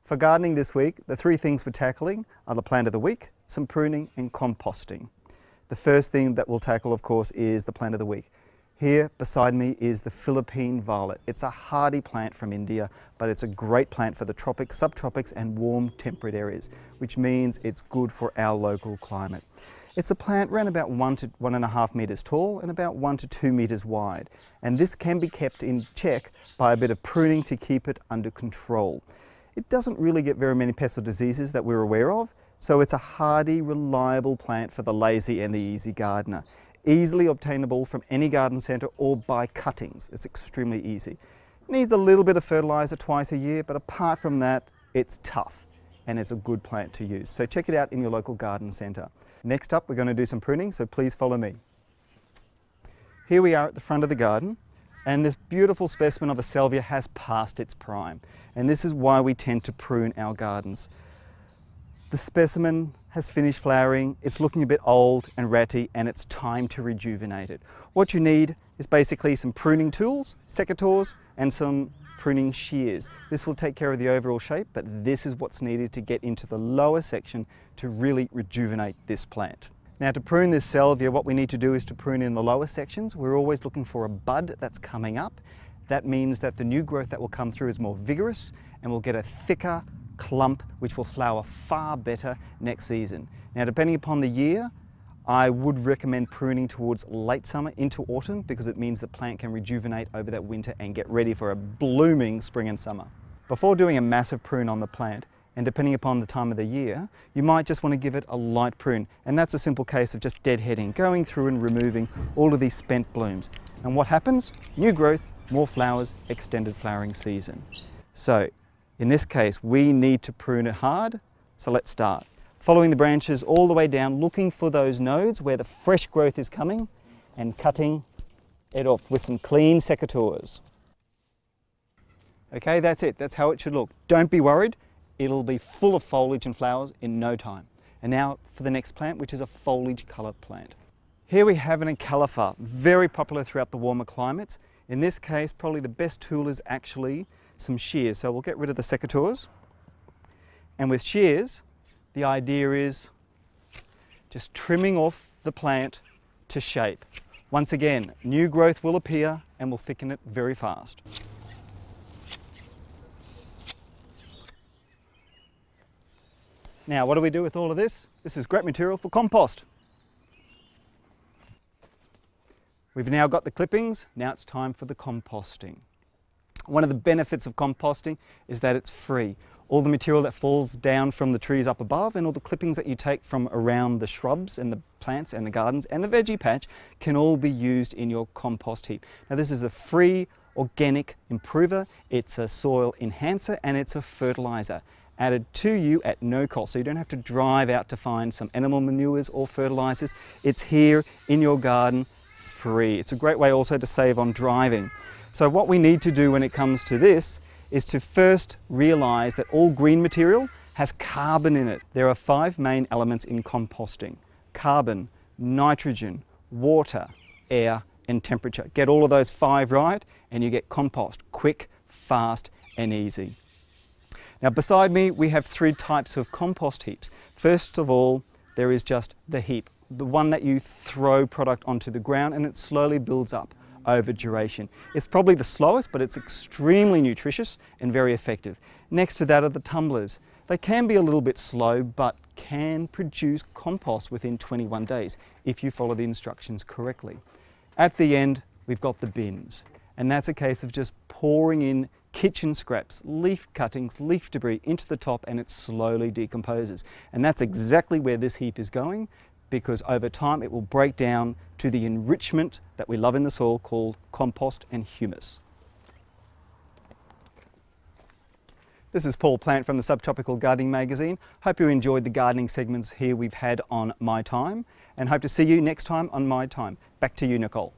For gardening this week, the three things we're tackling are the plant of the week, some pruning and composting. The first thing that we'll tackle, of course, is the plant of the week. Here beside me is the Philippine violet. It's a hardy plant from India, but it's a great plant for the tropics, subtropics and warm temperate areas, which means it's good for our local climate. It's a plant around about 1 to 1.5 meters tall and about 1 to 2 meters wide. And this can be kept in check by a bit of pruning to keep it under control. It doesn't really get very many pests or diseases that we're aware of, so it's a hardy, reliable plant for the lazy and the easy gardener. Easily obtainable from any garden centre or by cuttings. It's extremely easy. Needs a little bit of fertiliser twice a year, but apart from that, it's tough and it's a good plant to use. So check it out in your local garden centre. Next up, we're going to do some pruning, so please follow me. Here we are at the front of the garden, and this beautiful specimen of a salvia has passed its prime. And this is why we tend to prune our gardens. The specimen has finished flowering, it's looking a bit old and ratty, and it's time to rejuvenate it. What you need is basically some pruning tools, secateurs, and some pruning shears. This will take care of the overall shape, but this is what's needed to get into the lower section to really rejuvenate this plant. Now, to prune this salvia, what we need to do is to prune in the lower sections. We're always looking for a bud that's coming up. That means that the new growth that will come through is more vigorous and we'll get a thicker clump which will flower far better next season. Now, depending upon the year, I would recommend pruning towards late summer into autumn because it means the plant can rejuvenate over that winter and get ready for a blooming spring and summer. Before doing a massive prune on the plant, and depending upon the time of the year, you might just want to give it a light prune, and that's a simple case of just deadheading, going through and removing all of these spent blooms. And what happens? New growth, more flowers, extended flowering season. So in this case, we need to prune it hard, so let's start. Following the branches all the way down, looking for those nodes where the fresh growth is coming and cutting it off with some clean secateurs. Okay, that's it. That's how it should look. Don't be worried. It'll be full of foliage and flowers in no time. And now for the next plant, which is a foliage coloured plant. Here we have an Acalypha, very popular throughout the warmer climates. In this case, probably the best tool is actually some shears. So we'll get rid of the secateurs. And with shears, the idea is just trimming off the plant to shape. Once again, new growth will appear and will thicken it very fast. Now, what do we do with all of this? This is great material for compost. We've now got the clippings, now it's time for the composting. One of the benefits of composting is that it's free. All the material that falls down from the trees up above and all the clippings that you take from around the shrubs and the plants and the gardens and the veggie patch can all be used in your compost heap. Now, this is a free organic improver, it's a soil enhancer and it's a fertilizer, added to you at no cost. So you don't have to drive out to find some animal manures or fertilizers. It's here in your garden free. It's a great way also to save on driving. So what we need to do when it comes to this is to first realize that all green material has carbon in it. There are 5 main elements in composting: carbon, nitrogen, water, air, and temperature. Get all of those 5 right and you get compost quick, fast, and easy. Now, beside me, we have 3 types of compost heaps. First of all, there is just the heap, the one that you throw product onto the ground and it slowly builds up over duration. It's probably the slowest, but it's extremely nutritious and very effective. Next to that are the tumblers. They can be a little bit slow, but can produce compost within 21 days if you follow the instructions correctly. At the end, we've got the bins, and that's a case of just pouring in kitchen scraps, leaf cuttings, leaf debris into the top, and it slowly decomposes. And that's exactly where this heap is going, because over time it will break down to the enrichment that we love in the soil called compost and humus. This is Paul Plant from the Subtropical Gardening Magazine. Hope you enjoyed the gardening segments here we've had on My Time, and hope to see you next time on My Time. Back to you, Nicole.